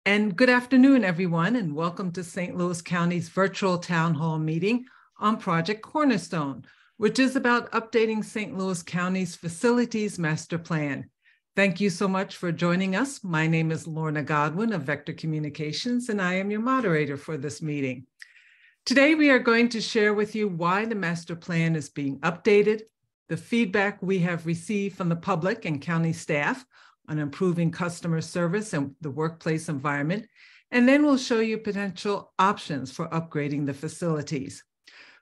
And good afternoon, everyone, and welcome to St. Louis County's virtual town hall meeting on Project Cornerstone, which is about updating St. Louis County's facilities master plan. Thank you so much for joining us. My name is Lorna Godwin of Vector Communications, and I am your moderator for this meeting. Today, we are going to share with you why the master plan is being updated, the feedback we have received from the public and county staff on improving customer service and the workplace environment, and then we'll show you potential options for upgrading the facilities.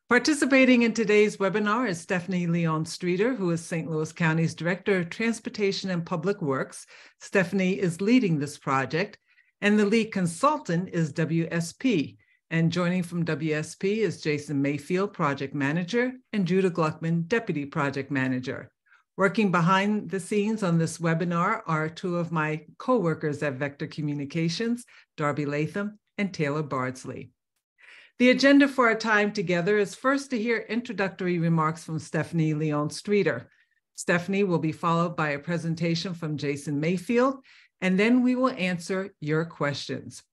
Participating in today's webinar is Stephanie Leon-Streeter, who is St. Louis County's Director of Transportation and Public Works. Stephanie is leading this project, and the lead consultant is WSP. And joining from WSP is Jason Mayfield, Project Manager, and Judah Gluckman, Deputy Project Manager. Working behind the scenes on this webinar are two of my co-workers at Vector Communications, Darby Latham and Taylor Bardsley. The agenda for our time together is first to hear introductory remarks from Stephanie Leon-Streeter. Stephanie will be followed by a presentation from Jason Mayfield, and then we will answer your questions.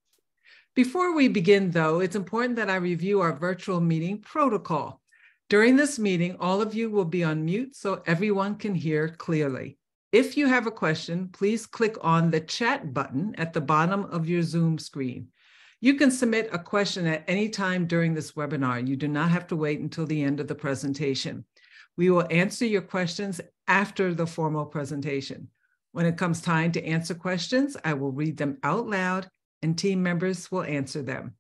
Before we begin, though, it's important that I review our virtual meeting protocol. During this meeting, all of you will be on mute so everyone can hear clearly. If you have a question, please click on the chat button at the bottom of your Zoom screen. You can submit a question at any time during this webinar. You do not have to wait until the end of the presentation. We will answer your questions after the formal presentation. When it comes time to answer questions, I will read them out loud and team members will answer them.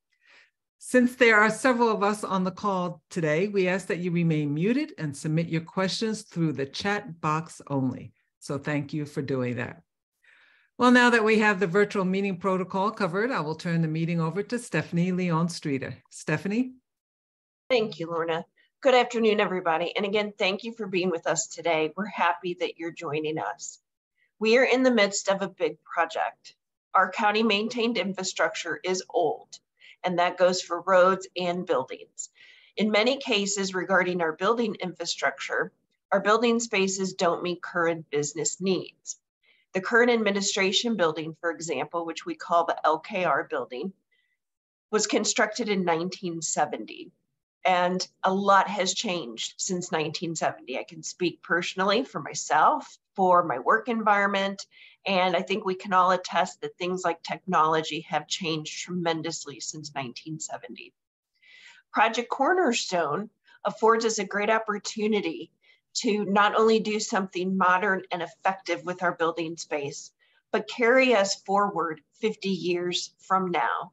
Since there are several of us on the call today, we ask that you remain muted and submit your questions through the chat box only. So thank you for doing that. Well, now that we have the virtual meeting protocol covered, I will turn the meeting over to Stephanie Leon-Streeter. Stephanie? Thank you, Lorna. Good afternoon, everybody. And again, thank you for being with us today. We're happy that you're joining us. We are in the midst of a big project. Our county maintained infrastructure is old, and that goes for roads and buildings. In many cases regarding our building infrastructure, our building spaces don't meet current business needs. The current administration building, for example, which we call the LKR building, was constructed in 1970. And a lot has changed since 1970. I can speak personally for myself, for my work environment, and I think we can all attest that things like technology have changed tremendously since 1970. Project Cornerstone affords us a great opportunity to not only do something modern and effective with our building space, but carry us forward 50 years from now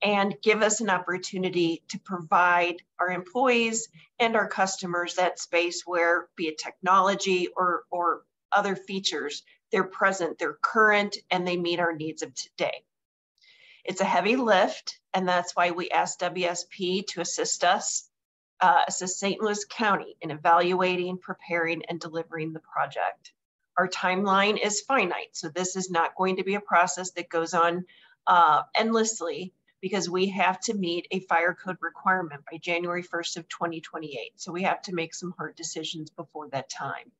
and give us an opportunity to provide our employees and our customers that space where, be it technology or other features, they're present, they're current, and they meet our needs of today. It's a heavy lift, and that's why we asked WSP to assist us, assist St. Louis County in evaluating, preparing, and delivering the project. Our timeline is finite, so this is not going to be a process that goes on endlessly, because we have to meet a fire code requirement by January 1st of 2028. So we have to make some hard decisions before that time.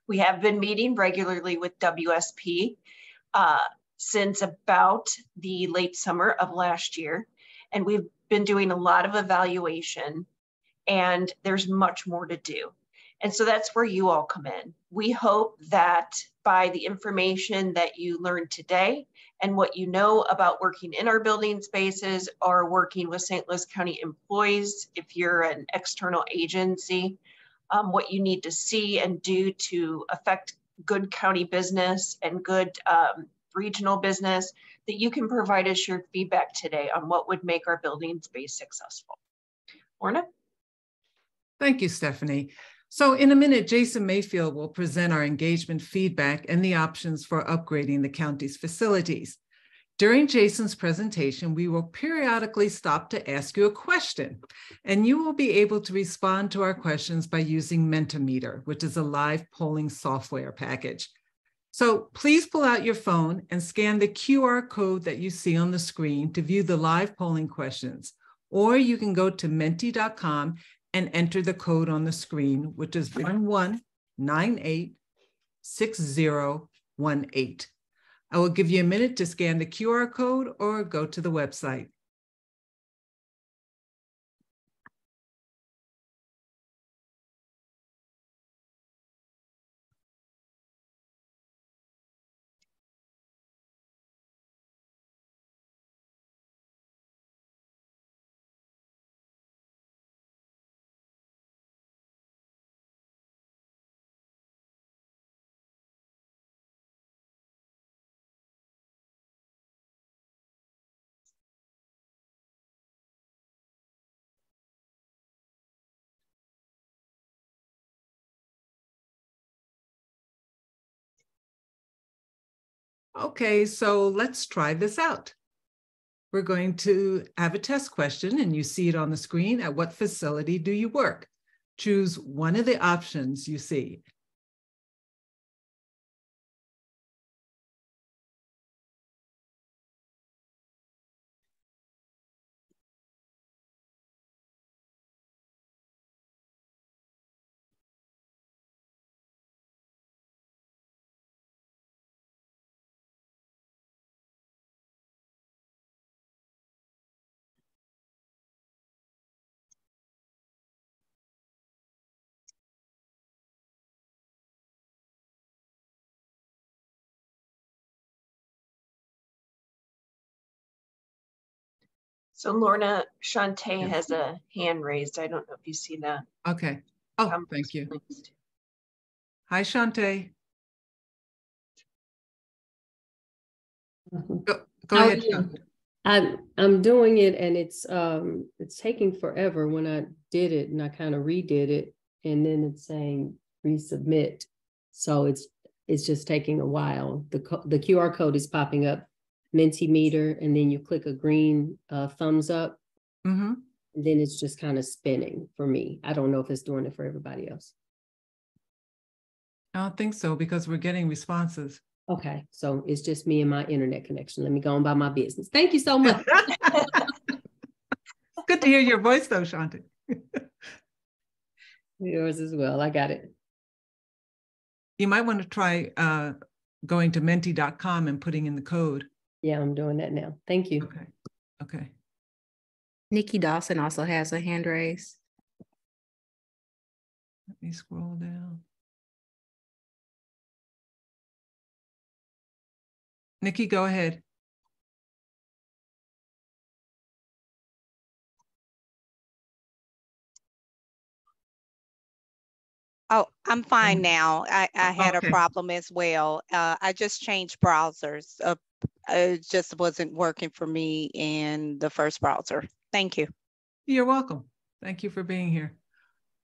We have been meeting regularly with WSP since about the late summer of last year, and we've been doing a lot of evaluation, and there's much more to do. And so that's where you all come in. We hope that by the information that you learned today and what you know about working in our building spaces or working with St. Louis County employees, if you're an external agency, what you need to see and do to affect good county business and good regional business, that you can provide us your feedback today on what would make our building space successful. Lorna? Thank you, Stephanie. So in a minute, Jason Mayfield will present our engagement feedback and the options for upgrading the county's facilities. During Jason's presentation, we will periodically stop to ask you a question, and you will be able to respond to our questions by using Mentimeter, which is a live polling software package. So please pull out your phone and scan the QR code that you see on the screen to view the live polling questions, or you can go to menti.com and enter the code on the screen, which is 11986018. I will give you a minute to scan the QR code or go to the website. Okay, so let's try this out. We're going to have a test question, and you see it on the screen. At what facility do you work? Choose one of the options you see. So Lorna, Shantae Yes. has a hand raised. I don't know if you see that. Okay. Oh, thank you. Next. Hi, Shantae. Go ahead, Shantae. I'm doing it, and it's taking forever. When I did it and I kind of redid it, and then it's saying resubmit. So it's just taking a while. The QR code is popping up, Mentimeter, and then you click a green thumbs up. Mm-hmm. And then it's just kind of spinning for me. I don't know if it's doing it for everybody else. I don't think so, because we're getting responses. Okay, so it's just me and my internet connection. Let me go on by my business. Thank you so much. Good to hear your voice, though, Shantae. Yours as well. I got it. You might want to try going to menti.com and putting in the code. Yeah, I'm doing that now. Thank you. Okay. Okay. Nikki Dawson also has a hand raised. Let me scroll down. Nikki, go ahead. Oh, I'm fine now. I had Okay. a problem as well. I just changed browsers. It just wasn't working for me in the first browser. Thank you. You're welcome. Thank you for being here.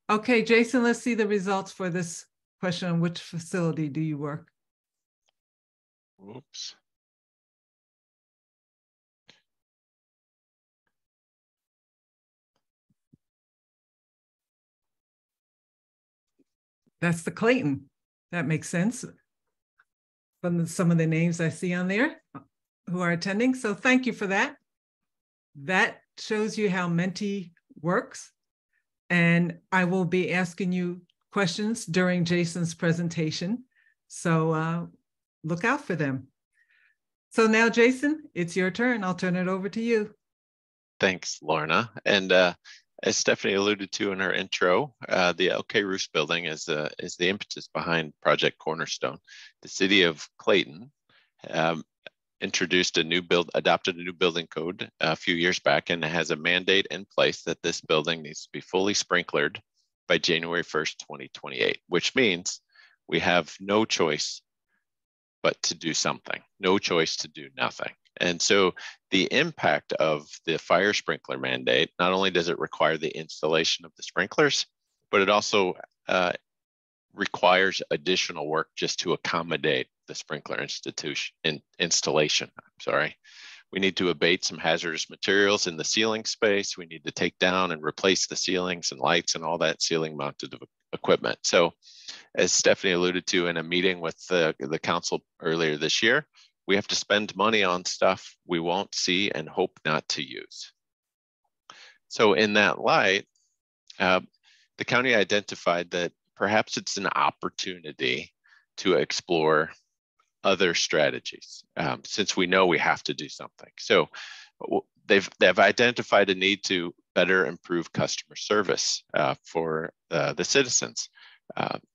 Okay, Jason, let's see the results for this question on which facility do you work? Oops. That's the Clayton. That makes sense from some of the names I see on there who are attending. So thank you for that. That shows you how Menti works. And I will be asking you questions during Jason's presentation. So look out for them. So now, Jason, it's your turn. I'll turn it over to you. Thanks, Lorna. And as Stephanie alluded to in her intro, the OK Roos building is the impetus behind Project Cornerstone. The city of Clayton adopted a new building code a few years back, and it has a mandate in place that this building needs to be fully sprinklered by January 1st, 2028, which means we have no choice but to do something, no choice to do nothing. And so the impact of the fire sprinkler mandate, not only does it require the installation of the sprinklers, but it also requires additional work just to accommodate the sprinkler installation. We need to abate some hazardous materials in the ceiling space. We need to take down and replace the ceilings and lights and all that ceiling mounted equipment. So as Stephanie alluded to in a meeting with the council earlier this year, we have to spend money on stuff we won't see and hope not to use. So in that light, the county identified that perhaps it's an opportunity to explore other strategies, since we know we have to do something. So they've identified a need to better improve customer service for the citizens.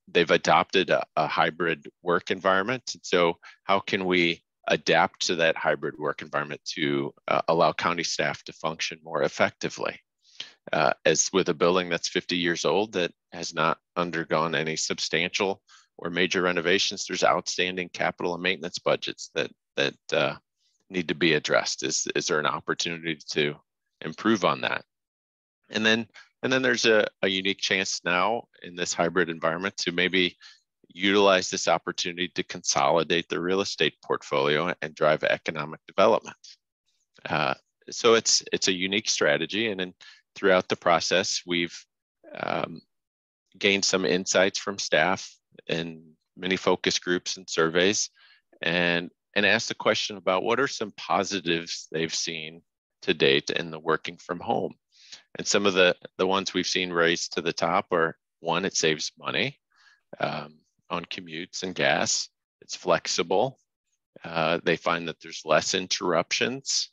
They've adopted a hybrid work environment. So how can we adapt to that hybrid work environment to allow county staff to function more effectively? As with a building that's 50 years old that has not undergone any substantial or major renovations, there's outstanding capital and maintenance budgets that need to be addressed. Is there an opportunity to improve on that? And then there's a unique chance now in this hybrid environment to maybe utilize this opportunity to consolidate the real estate portfolio and drive economic development. So it's a unique strategy, and then throughout the process, we've gained some insights from staff in many focus groups and surveys, and asked the question about what are some positives they've seen to date in the working from home. And some of the ones we've seen raised to the top are, one, it saves money on commutes and gas. It's flexible. They find that there's less interruptions.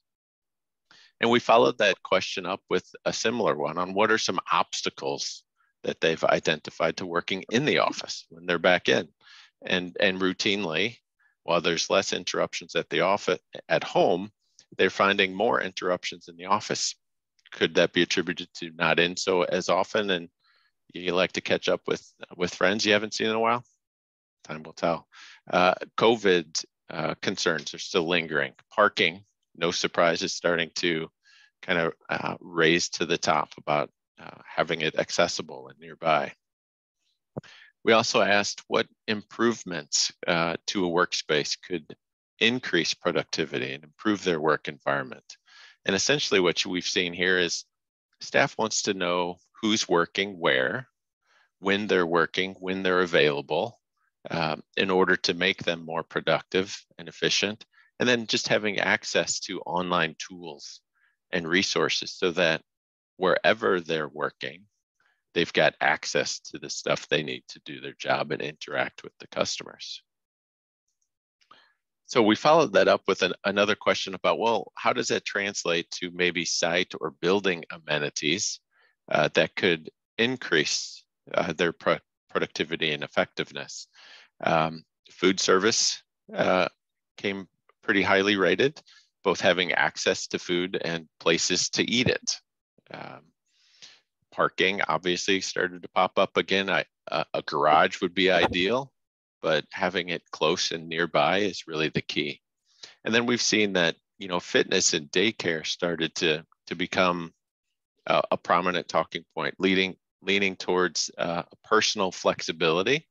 And we followed that question up with a similar one on what are some obstacles that they've identified to working in the office when they're back in. And routinely, while there's less interruptions at the office, at home, they're finding more interruptions in the office. Could that be attributed to not in so as often, and you like to catch up with friends you haven't seen in a while? Time will tell. COVID concerns are still lingering. Parking, no surprise, is starting to kind of raise to the top about having it accessible and nearby. We also asked what improvements to a workspace could increase productivity and improve their work environment. And essentially what we've seen here is staff wants to know who's working where, when they're working, when they're available, in order to make them more productive and efficient. And then just having access to online tools and resources so that wherever they're working, they've got access to the stuff they need to do their job and interact with the customers. So we followed that up with another question about, well, how does that translate to maybe site or building amenities that could increase their productivity and effectiveness? Food service came pretty highly rated, both having access to food and places to eat it. Parking obviously started to pop up again. A garage would be ideal, but having it close and nearby is really the key. And then we've seen that, you know, fitness and daycare started to become a prominent talking point, leaning towards personal flexibility,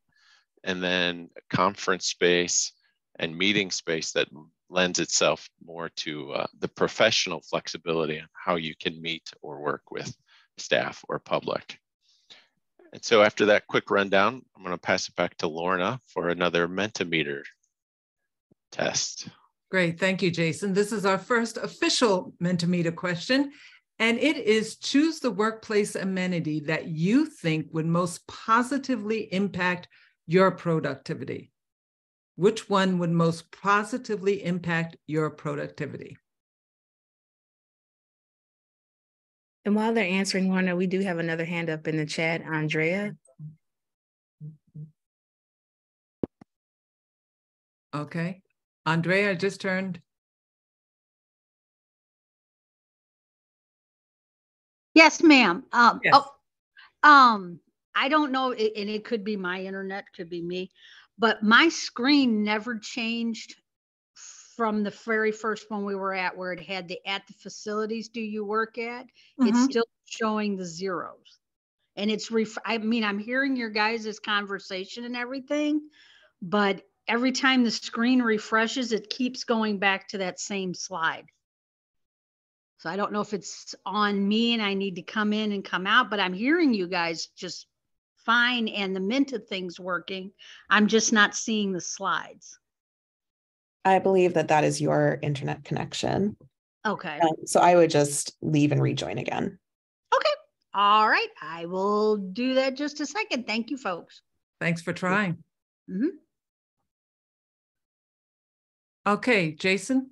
and then conference space and meeting space that lends itself more to the professional flexibility on how you can meet or work with staff or public. And so after that quick rundown, I'm going to pass it back to Lorna for another Mentimeter test. Great, thank you, Jason. This is our first official Mentimeter question, and it is choose the workplace amenity that you think would most positively impact your productivity. Which one would most positively impact your productivity? And while they're answering, Lorna, we do have another hand up in the chat, Andrea. Okay. Andrea just turned. Yes, ma'am. Yes. I don't know, and it could be my internet, could be me, but my screen never changed from the very first one we were at, where it had the at the facilities do you work at. It's still showing the zeros, and it's I mean, I'm hearing your guys' conversation and everything, but every time the screen refreshes, it keeps going back to that same slide. So I don't know if it's on me and I need to come in and come out, but I'm hearing you guys just fine, and the Minta thing's working. I'm just not seeing the slides. I believe that is your internet connection. Okay. So I would just leave and rejoin again. Okay. All right. I will do that just a second. Thank you, folks. Thanks for trying. Mm-hmm. Okay, Jason.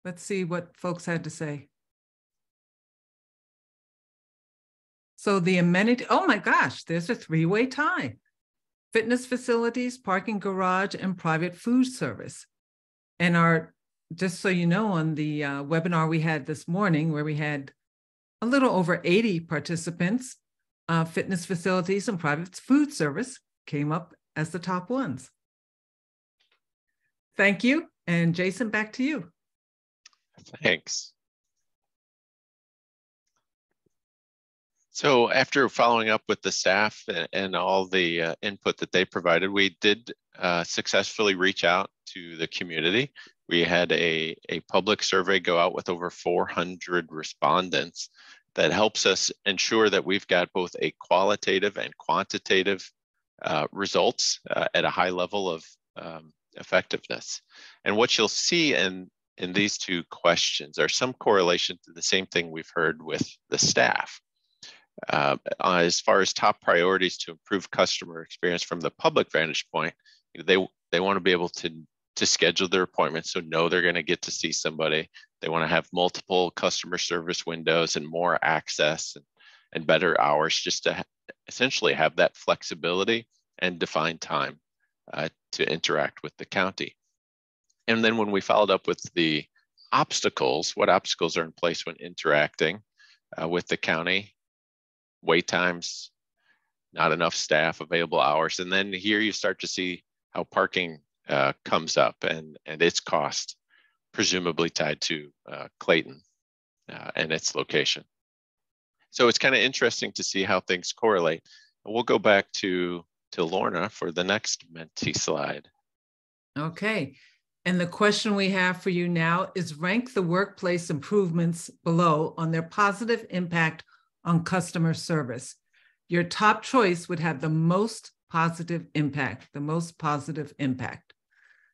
Let's see what folks had to say. So the amenity, oh my gosh, there's a three-way tie. Fitness facilities, parking garage, and private food service. And just so you know, on the webinar we had this morning, where we had a little over 80 participants, fitness facilities and private food service came up as the top ones. Thank you. And Jason, back to you. Thanks. So after following up with the staff and all the input that they provided, we did successfully reach out to the community. We had a public survey go out with over 400 respondents that helps us ensure that we've got both a qualitative and quantitative results at a high level of effectiveness. And what you'll see in these two questions are some correlation to the same thing we've heard with the staff. As far as top priorities to improve customer experience from the public vantage point, they want to be able to schedule their appointments, so know they're going to get to see somebody. They want to have multiple customer service windows and more access and better hours, just to essentially have that flexibility and defined time to interact with the county. And then when we followed up with the obstacles, what obstacles are in place when interacting with the county? Wait times, not enough staff, available hours. And then here you start to see how parking comes up and its cost, presumably tied to Clayton and its location. So it's kind of interesting to see how things correlate. We'll go back to Lorna for the next Menti slide. Okay. And the question we have for you now is rank the workplace improvements below on their positive impact on customer service. Your top choice would have the most positive impact,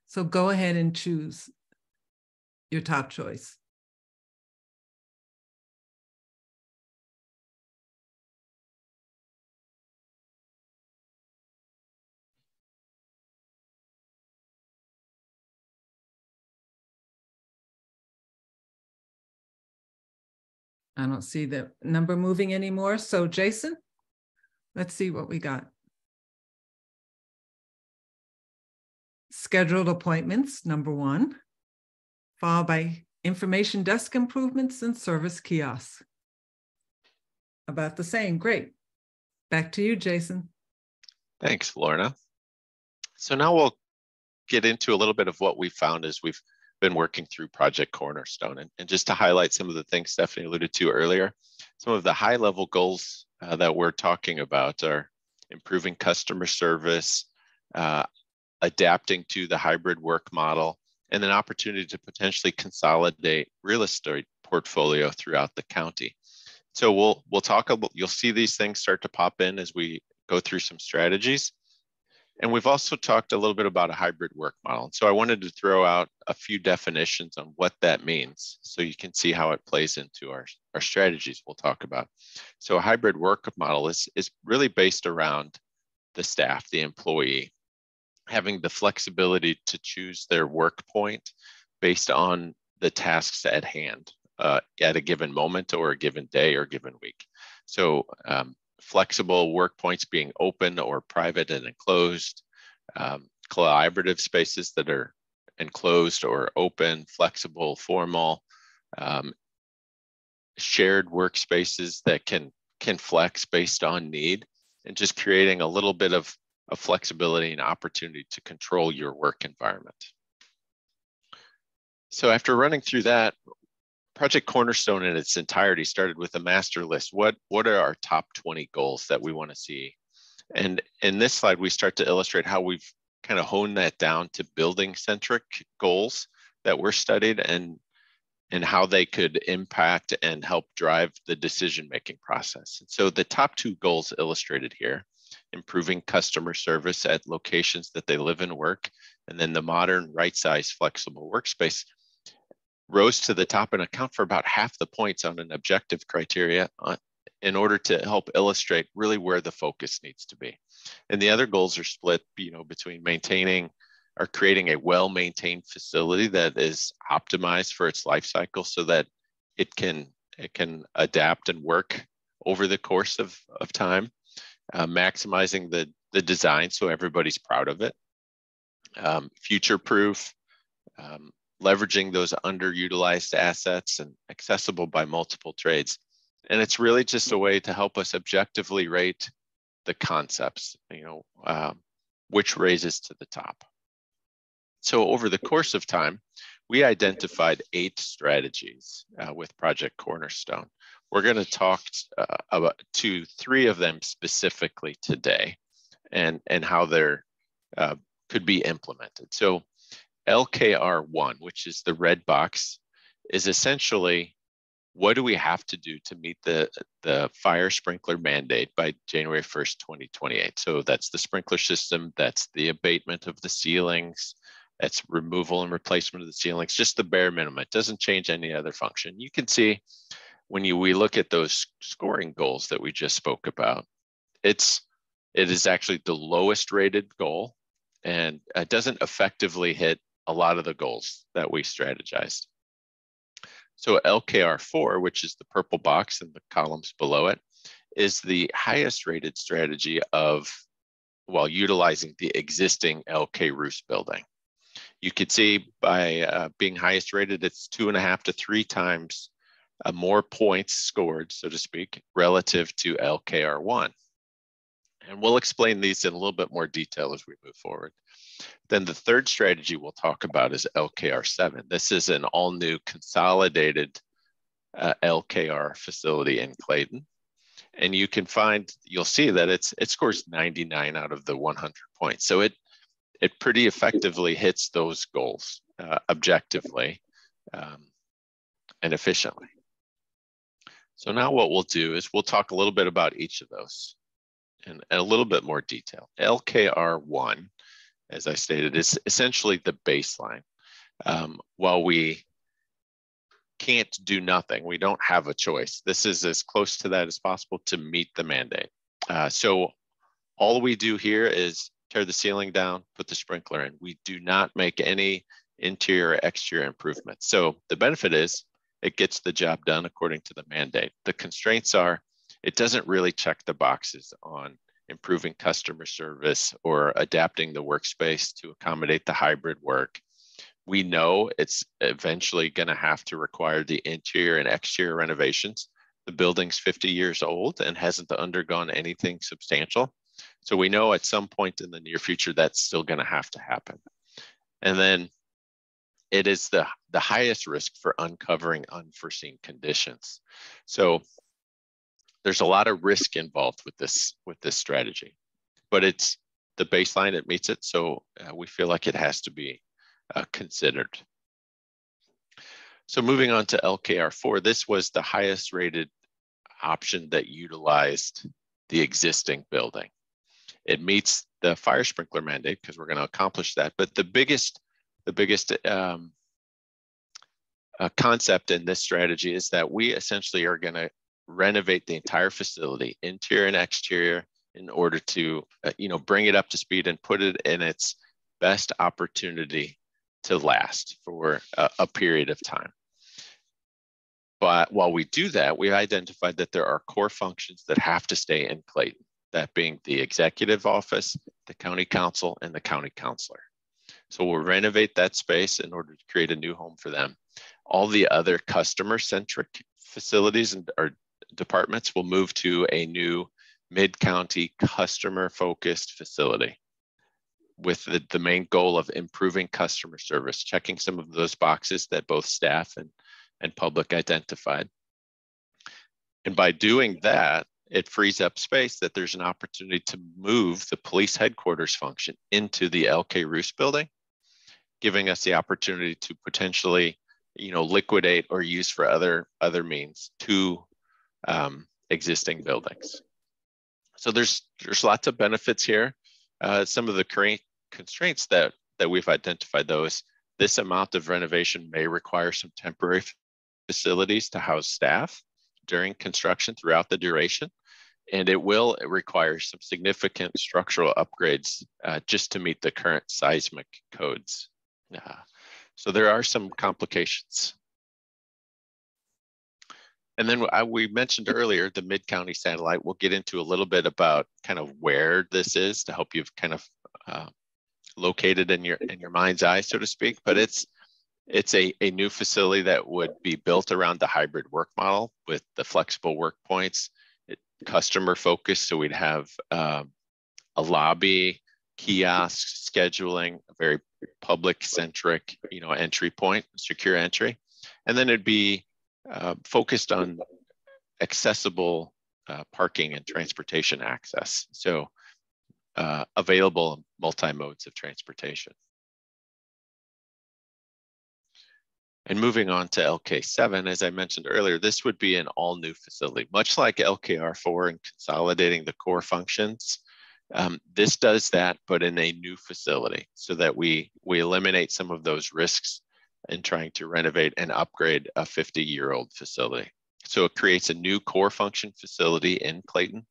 So go ahead and choose your top choice. I don't see the number moving anymore. So Jason, let's see what we got. Scheduled appointments, number one, followed by information desk improvements and service kiosks. About the same, great. Back to you, Jason. Thanks, Lorna. So now we'll get into a little bit of what we found as we've been working through Project Cornerstone. And just to highlight some of the things Stephanie alluded to earlier, some of the high level goals that we're talking about are improving customer service, adapting to the hybrid work model, and an opportunity to potentially consolidate real estate portfolio throughout the county. So we'll talk about, you'll see these things start to pop in as we go through some strategies. And we've also talked a little bit about a hybrid work model. So I wanted to throw out a few definitions on what that means so you can see how it plays into our strategies we'll talk about. So a hybrid work model is really based around the staff, the employee, having the flexibility to choose their work point based on the tasks at hand at a given moment or a given day or given week. So flexible work points being open or private and enclosed, collaborative spaces that are enclosed or open, flexible, formal, shared workspaces that can flex based on need, and just creating a little bit of flexibility and opportunity to control your work environment. So after running through that, Project Cornerstone in its entirety started with a master list. What are our top 20 goals that we want to see? And in this slide, we start to illustrate how we've kind of honed that down to building-centric goals that were studied and how they could impact and help drive the decision-making process. And so the top two goals illustrated here, improving customer service at locations that they live and work, and then the modern right-size flexible workspace, rose to the top and account for about half the points on an objective criteria in order to help illustrate really where the focus needs to be. And the other goals are split, between maintaining are creating a well-maintained facility that is optimized for its life cycle so that it can adapt and work over the course of time, maximizing the design so everybody's proud of it, future-proof, leveraging those underutilized assets and accessible by multiple trades. And it's really just a way to help us objectively rate the concepts, which raises to the top. So over the course of time, we identified 8 strategies with Project Cornerstone. We're going to talk about 3 of them specifically today, and how they're could be implemented. So LKR1, which is the red box, is essentially what do we have to do to meet the fire sprinkler mandate by January 1st, 2028. So that's the sprinkler system, that's the abatement of the ceilings, that's removal and replacement of the ceilings, just the bare minimum. It doesn't change any other function. You can see when we look at those scoring goals that we just spoke about, it is actually the lowest rated goal, and it doesn't effectively hit a lot of the goals that we strategized. So LKR4, which is the purple box and the columns below it, is the highest rated strategy while utilizing the existing LK Roofs building. You could see by being highest rated, it's 2.5 to 3 times more points scored, so to speak, relative to LKR1. And we'll explain these in a little bit more detail as we move forward. Then the third strategy we'll talk about is LKR7. This is an all-new consolidated LKR facility in Clayton. And you'll see that it scores 99 out of the 100 points. So it pretty effectively hits those goals objectively and efficiently. So now what we'll do is we'll talk a little bit about each of those in a little bit more detail. LKR1, as I stated, is essentially the baseline. While we can't do nothing, we don't have a choice. This is as close to that as possible to meet the mandate. So all we do here is tear the ceiling down, put the sprinkler in. We do not make any interior or exterior improvements. So the benefit is it gets the job done according to the mandate. The constraints are, it doesn't really check the boxes on improving customer service or adapting the workspace to accommodate the hybrid work. We know it's eventually going to have to require the interior and exterior renovations. The building's 50 years old and hasn't undergone anything substantial. So we know at some point in the near future, that's still going to have to happen. And then it is the highest risk for uncovering unforeseen conditions. So there's a lot of risk involved with this strategy, but it's the baseline, it meets it. So we feel like it has to be considered. So moving on to LKR4, this was the highest rated option that utilized the existing building. It meets the fire sprinkler mandate because we're going to accomplish that. But the biggest concept in this strategy is that we essentially are going to renovate the entire facility, interior and exterior, in order to bring it up to speed and put it in its best opportunity to last for a period of time. But while we do that, we identified that there are core functions that have to stay in Clayton, that being the executive office, the county council, and the county counselor. So we'll renovate that space in order to create a new home for them. All the other customer-centric facilities and our departments will move to a new mid-county customer-focused facility with the main goal of improving customer service, checking some of those boxes that both staff and public identified. And by doing that, it frees up space that there's an opportunity to move the police headquarters function into the LK Roofs building, giving us the opportunity to potentially, liquidate or use for other means to existing buildings. So there's lots of benefits here. Some of the constraints that we've identified, though, is this amount of renovation may require some temporary facilities to house staff during construction throughout the duration. And it will require some significant structural upgrades just to meet the current seismic codes. So there are some complications. And then we mentioned earlier the Mid-County satellite. We'll get into a little bit about kind of where this is to help you kind of locate it in your mind's eye, so to speak. But it's a new facility that would be built around the hybrid work model with the flexible work points, customer focused. So we'd have a lobby, kiosks, scheduling, a very public centric, entry point, secure entry, and then it'd be focused on accessible parking and transportation access. So available multi-modes of transportation. And moving on to LK7, as I mentioned earlier, this would be an all new facility, much like LKR4 and consolidating the core functions. This does that, but in a new facility so that we eliminate some of those risks in trying to renovate and upgrade a 50-year-old facility. So it creates a new core function facility in Clayton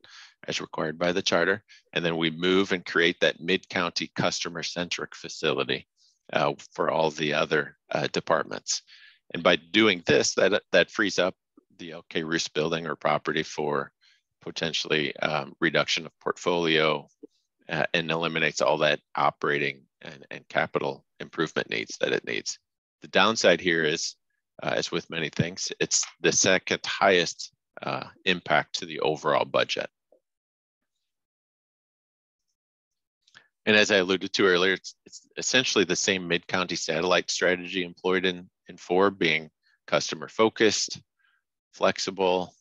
as required by the charter. And then we move and create that mid-county customer-centric facility for all the other departments. And by doing this, that frees up the LK Roos building or property for potentially reduction of portfolio and eliminates all that operating and capital improvement needs that it needs. The downside here is, as with many things, it's the second highest impact to the overall budget. And as I alluded to earlier, it's essentially the same mid-county satellite strategy employed in 4, being customer focused, flexible,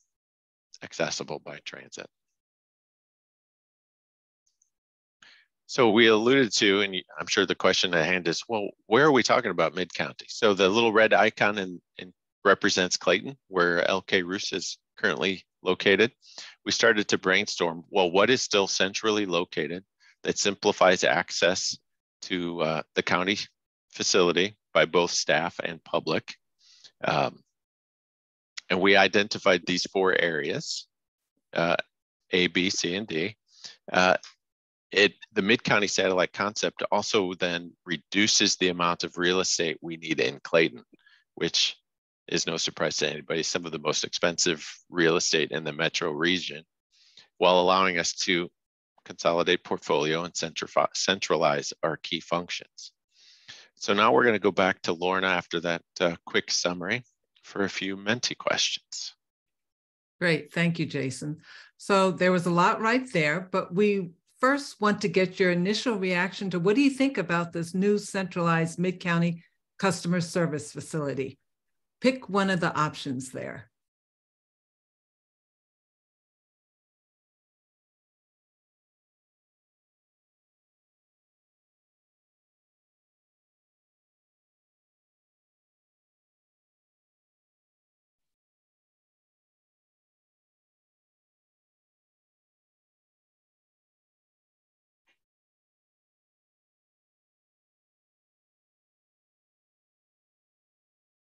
accessible by transit. So we alluded to, and I'm sure the question at hand is, well, where are we talking about mid-county? So the little red icon represents Clayton, where LK Roos is currently located. We started to brainstorm, well, what is still centrally located that simplifies access to the county facility by both staff and public. And we identified these 4 areas, A, B, C, and D. The mid-county satellite concept also then reduces the amount of real estate we need in Clayton, which is no surprise to anybody, some of the most expensive real estate in the metro region, while allowing us to consolidate portfolio and centralize our key functions. So now we're going to go back to Lorna after that quick summary for a few Menti questions. Great, thank you, Jason. So there was a lot right there, but we first want to get your initial reaction to what do you think about this new centralized mid-county customer service facility? Pick one of the options there.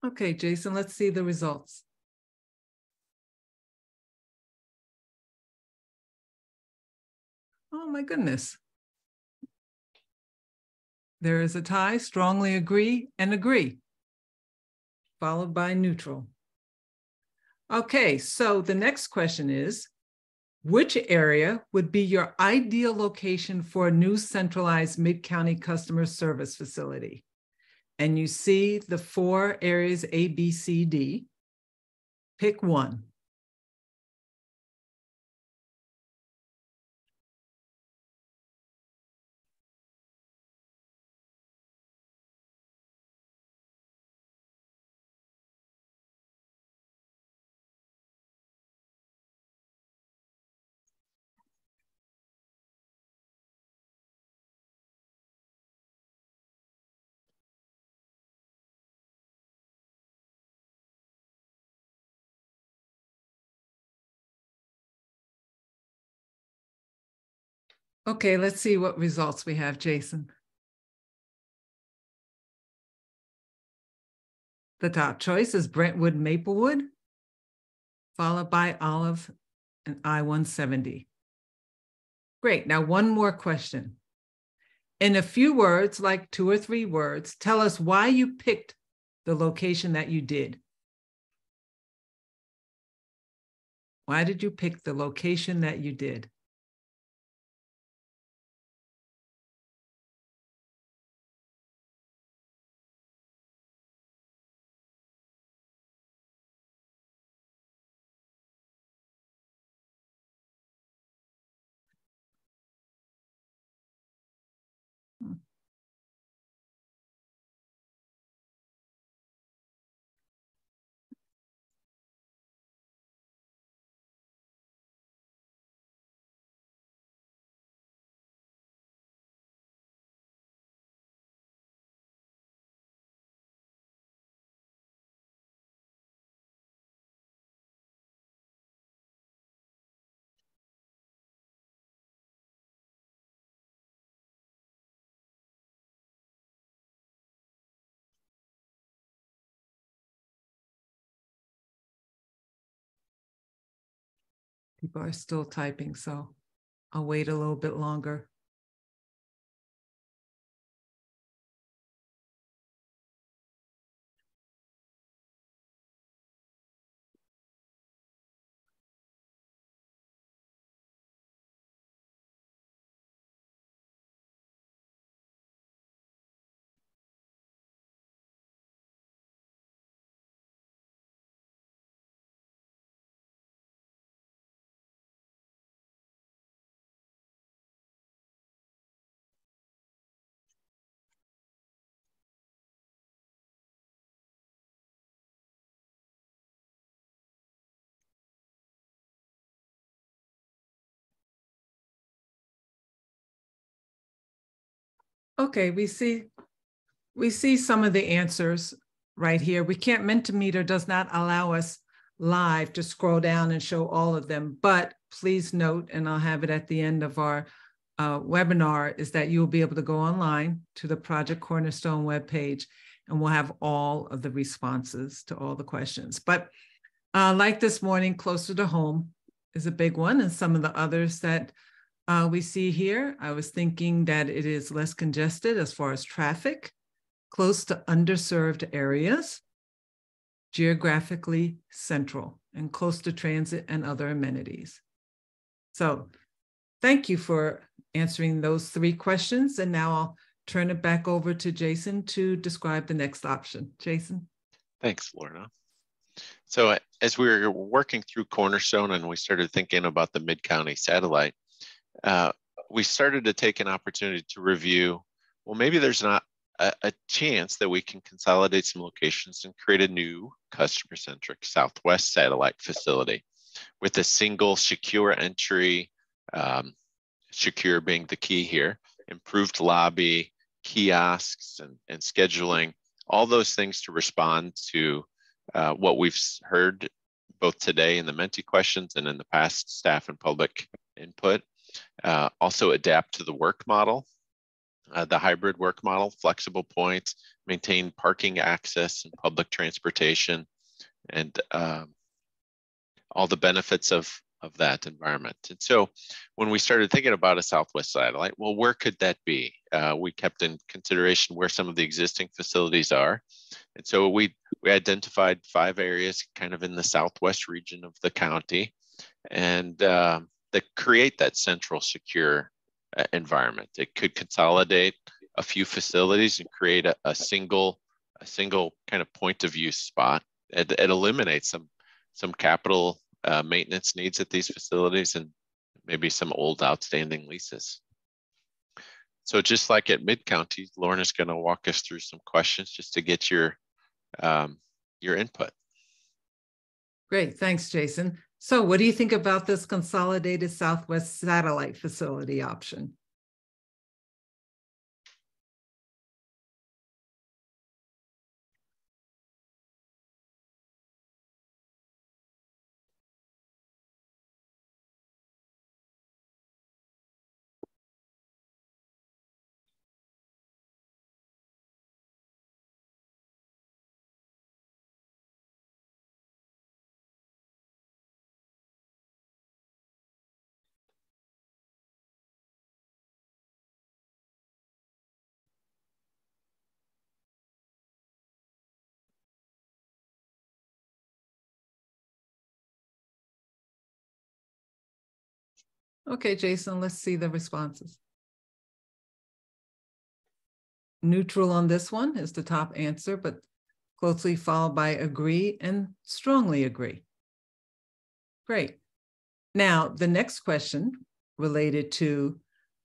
Okay, Jason, let's see the results. Oh my goodness. There is a tie, strongly agree, and agree, followed by neutral. Okay, so the next question is, which area would be your ideal location for a new centralized mid-county customer service facility? And you see the 4 areas A, B, C, D. Pick one. Okay, let's see what results we have, Jason. The top choice is Brentwood Maplewood, followed by Olive and I-170. Great. Now, one more question. In a few words, like 2 or 3 words, tell us why you picked the location that you did. Why did you pick the location that you did? People are still typing, so I'll wait a little bit longer. Okay, we see some of the answers right here. We can't, Mentimeter does not allow us live to scroll down and show all of them, but please note, and I'll have it at the end of our webinar, is that you'll be able to go online to the Project Cornerstone webpage, and we'll have all of the responses to all the questions. But like this morning, closer to home is a big one, and some of the others that we see here, I was thinking that it is less congested as far as traffic, close to underserved areas, geographically central, and close to transit and other amenities. So thank you for answering those 3 questions. And now I'll turn it back over to Jason to describe the next option. Jason. Thanks, Lorna. So as we were working through Cornerstone and we started thinking about the Mid-County satellite, we started to take an opportunity to review, well, maybe there's not a chance that we can consolidate some locations and create a new customer-centric Southwest satellite facility with a single secure entry, secure being the key here, improved lobby, kiosks, and scheduling, all those things to respond to what we've heard both today in the Menti questions and in the past staff and public input. Also adapt to the work model, the hybrid work model, flexible points, maintain parking access and public transportation, and all the benefits of that environment. And so when we started thinking about a Southwest satellite, well, where could that be? We kept in consideration where some of the existing facilities are. And so we identified 5 areas kind of in the Southwest region of the county, and that create that central secure environment. It could consolidate a few facilities and create a single kind of point of use spot. It eliminates some capital maintenance needs at these facilities and maybe some old outstanding leases. So just like at Mid-County, Lorna's going to walk us through some questions just to get your input. Great, thanks, Jason. So what do you think about this consolidated Southwest satellite facility option? Okay, Jason, let's see the responses. Neutral on this one is the top answer, but closely followed by agree and strongly agree. Great. Now, the next question related to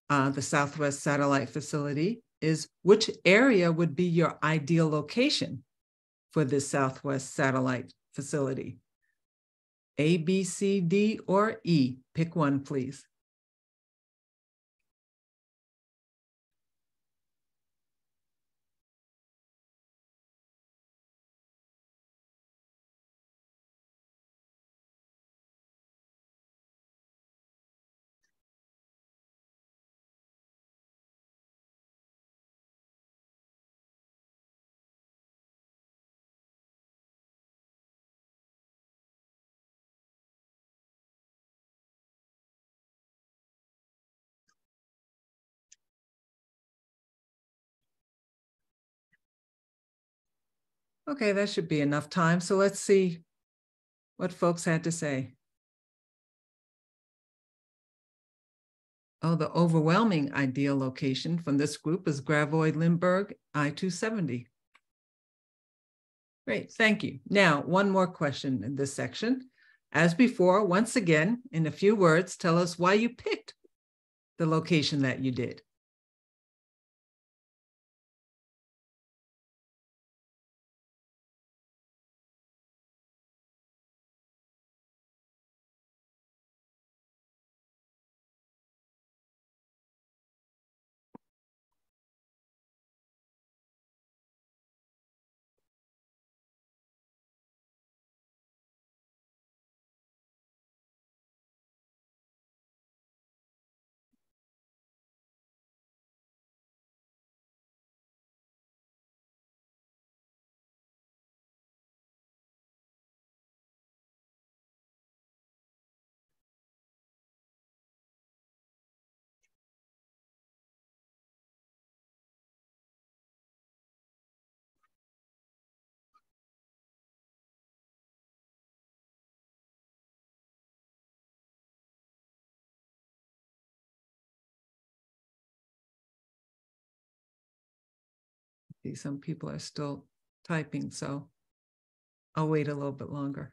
the Southwest Satellite Facility is, which area would be your ideal location for this Southwest Satellite Facility? A, B, C, D, or E? Pick one, please. Okay, that should be enough time. So let's see what folks had to say. Oh, the overwhelming ideal location from this group is Gravois-Lindbergh, I-270. Great, thank you. Now, one more question in this section. As before, once again, in a few words, tell us why you picked the location that you did. See, some people are still typing, so I'll wait a little bit longer.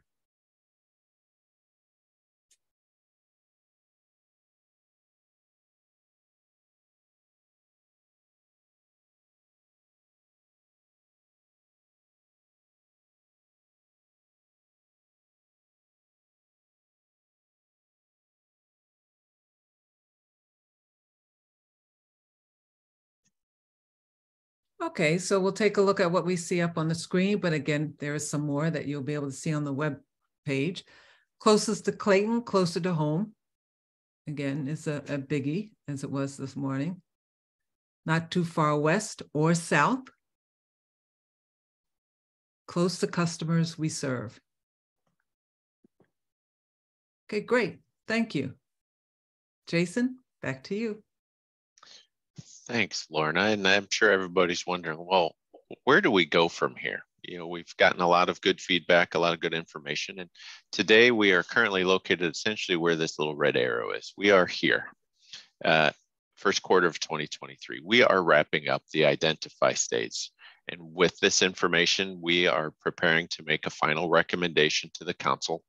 Okay, so we'll take a look at what we see up on the screen, but again, there is some more that you'll be able to see on the web page. Closest to Clayton, closer to home. Again, it's a biggie, as it was this morning. Not too far west or south. Close to customers we serve. Okay, great, thank you. Jason, back to you. Thanks, Lorna. And I'm sure everybody's wondering, well, where do we go from here? You know, we've gotten a lot of good feedback, a lot of good information. And today we are currently located essentially where this little red arrow is. We are here, first quarter of 2023. We are wrapping up the identify stage. And with this information, we are preparing to make a final recommendation to the council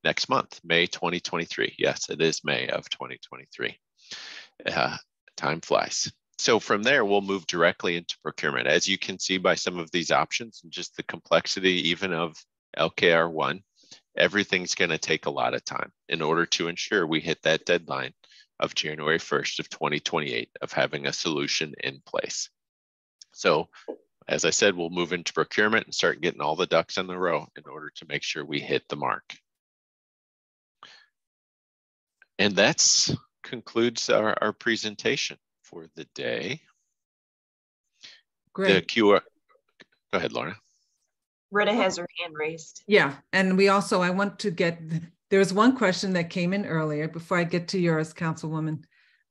next month, May 2023. Yes, it is May of 2023. Time flies. So from there, we'll move directly into procurement. As you can see by some of these options and just the complexity even of LKR1, everything's going to take a lot of time in order to ensure we hit that deadline of January 1st of 2028 of having a solution in place. So as I said, we'll move into procurement and start getting all the ducks in a row in order to make sure we hit the mark. And that's concludes our presentation for the day. Great. The QR, go ahead, Lorna. Rita has her hand raised. Yeah, and we also, I want to get, there's one question that came in earlier before I get to yours, Councilwoman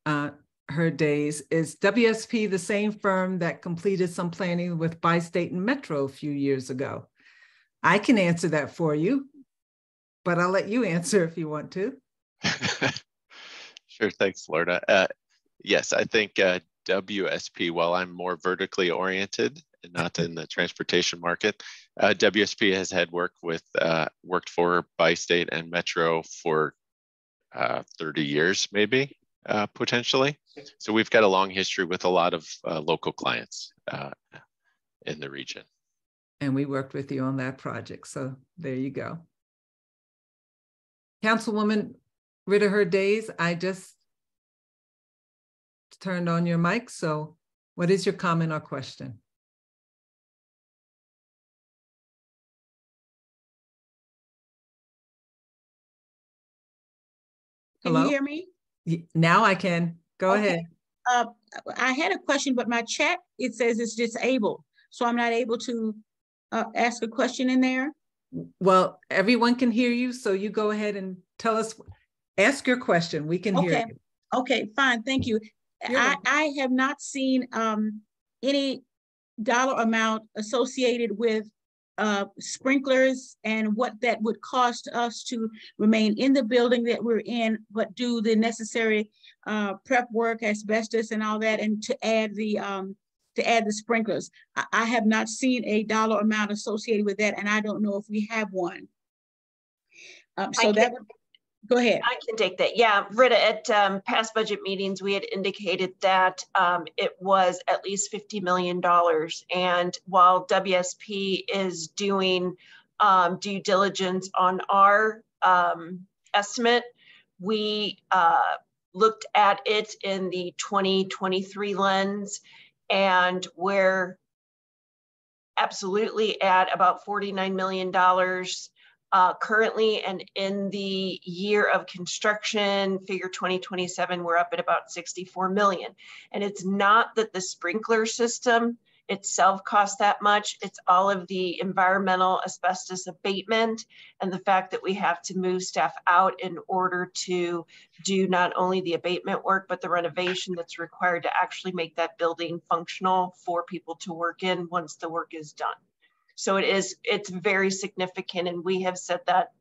her days. Is WSP the same firm that completed some planning with Bi-State and Metro a few years ago? I can answer that for you, but I'll let you answer if you want to. Sure, thanks, Lorna. Yes, I think WSP, while I'm more vertically oriented and not in the transportation market, WSP has had worked for Bi-State and Metro for 30 years, maybe, potentially. So we've got a long history with a lot of local clients in the region. And we worked with you on that project. So there you go. Councilwoman Ritter Days, I just turned on your mic. So what is your comment or question? Can you hear me? Now I can. Go ahead. I had a question, but my chat, it says it's disabled. So I'm not able to ask a question in there. Well, everyone can hear you. So you go ahead and tell us, ask your question. We can hear you. Okay, fine. Thank you. I have not seen any dollar amount associated with sprinklers and what that would cost us to remain in the building that we're in, but do the necessary prep work, asbestos and all that, and to add the sprinklers. I have not seen a dollar amount associated with that, and I don't know if we have one. Go ahead. I can take that. Yeah, Rita, at past budget meetings, we had indicated that it was at least $50 million. And while WSP is doing due diligence on our estimate, we looked at it in the 2023 lens, and we're absolutely at about $49 million currently, and in the year of construction, figure 2027, we're up at about 64 million. And it's not that the sprinkler system itself costs that much, it's all of the environmental asbestos abatement and the fact that we have to move staff out in order to do not only the abatement work, but the renovation that's required to actually make that building functional for people to work in once the work is done. So it's very significant, and we have said that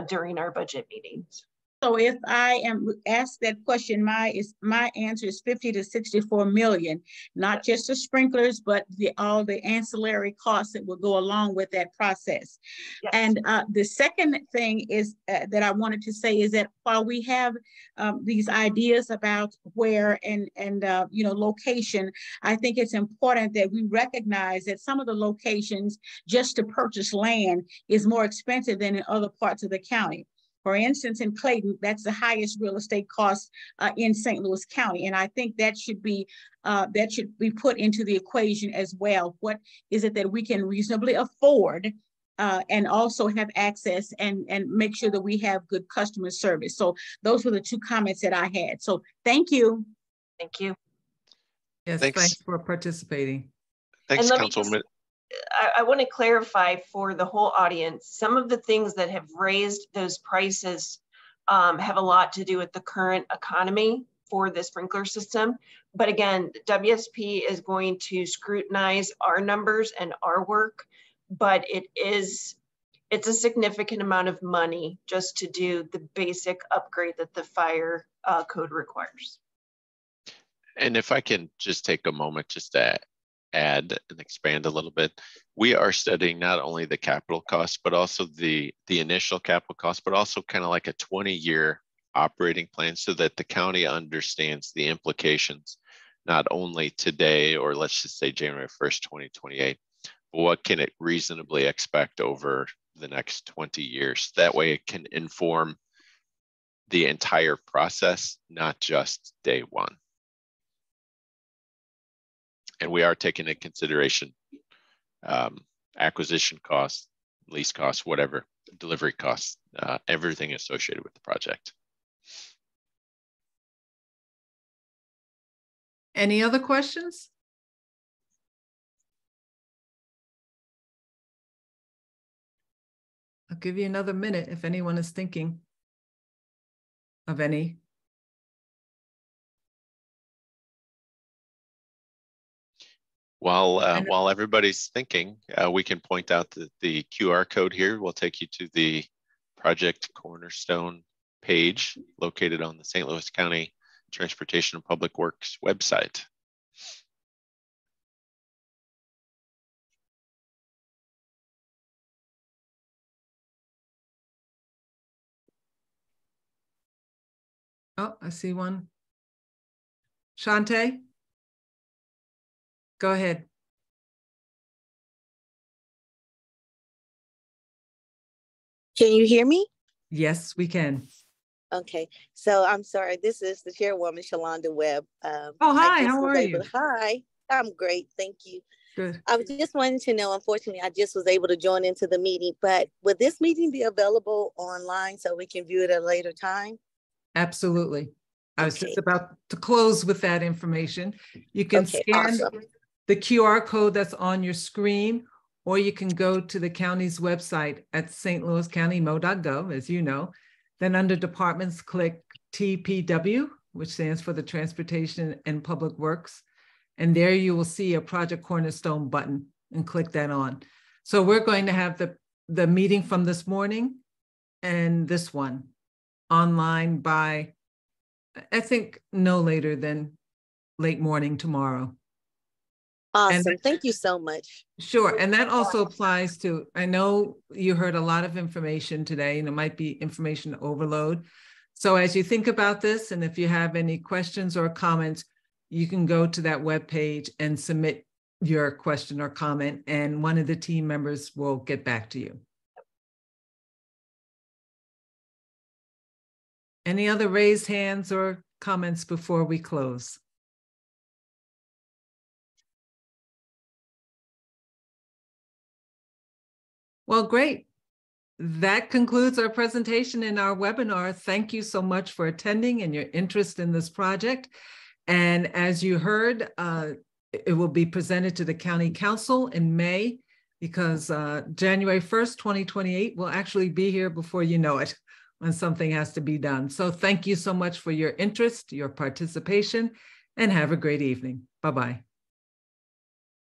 during our budget meetings. So if I am asked that question, my answer is 50 to 64 million, not just the sprinklers, but all the ancillary costs that will go along with that process. Yes. And the second thing is that I wanted to say is that while we have these ideas about where and location, I think it's important that we recognize that some of the locations just to purchase land is more expensive than in other parts of the county. For instance, in Clayton, that's the highest real estate cost in St. Louis County. And I think that should be put into the equation as well. What is it that we can reasonably afford and also have access and make sure that we have good customer service? So those were the two comments that I had. So thank you. Thank you. Yes, thanks for participating. Thanks, Councilwoman. I want to clarify for the whole audience, some of the things that have raised those prices have a lot to do with the current economy for the sprinkler system. But again, WSP is going to scrutinize our numbers and our work, but it's a significant amount of money just to do the basic upgrade that the fire code requires. And if I can just take a moment just to add and expand a little bit, we are studying not only the capital costs, but also the initial capital costs, but also kind of like a 20-year operating plan so that the county understands the implications, not only today, or let's just say January 1st, 2028, but what can it reasonably expect over the next 20 years. That way it can inform the entire process, not just day one. And we are taking into consideration acquisition costs, lease costs, whatever, delivery costs, everything associated with the project. Any other questions? I'll give you another minute if anyone is thinking of any. While everybody's thinking, we can point out that the QR code here will take you to the Project Cornerstone page located on the St. Louis County Transportation and Public Works website. Oh, I see one. Shante, go ahead. Can you hear me? Yes, we can. Okay, so I'm sorry. This is the chairwoman, Shalonda Webb. Oh, hi, how are you? Hi, I'm great. Thank you. Good. I was just wanting to know, unfortunately, I just was able to join into the meeting, but would this meeting be available online so we can view it at a later time? Absolutely. I was just Okay. about to close with that information. You can Okay, scan awesome. the QR code that's on your screen, or you can go to the county's website at stlouiscountymo.gov, as you know. Then under departments, click TPW, which stands for the Transportation and Public Works. And there you will see a Project Cornerstone button and click that on. So we're going to have the meeting from this morning and this one online by, I think, no later than late morning tomorrow. Awesome. Thank you so much. Sure. And that also applies to, I know you heard a lot of information today, and it might be information overload. So as you think about this, and if you have any questions or comments, you can go to that webpage and submit your question or comment, and one of the team members will get back to you. Any other raised hands or comments before we close? Well, great. That concludes our presentation in our webinar. Thank you so much for attending and your interest in this project. And as you heard, it will be presented to the County Council in May, because January 1st, 2028 will actually be here before you know it, when something has to be done. So thank you so much for your interest, your participation, and have a great evening. Bye-bye.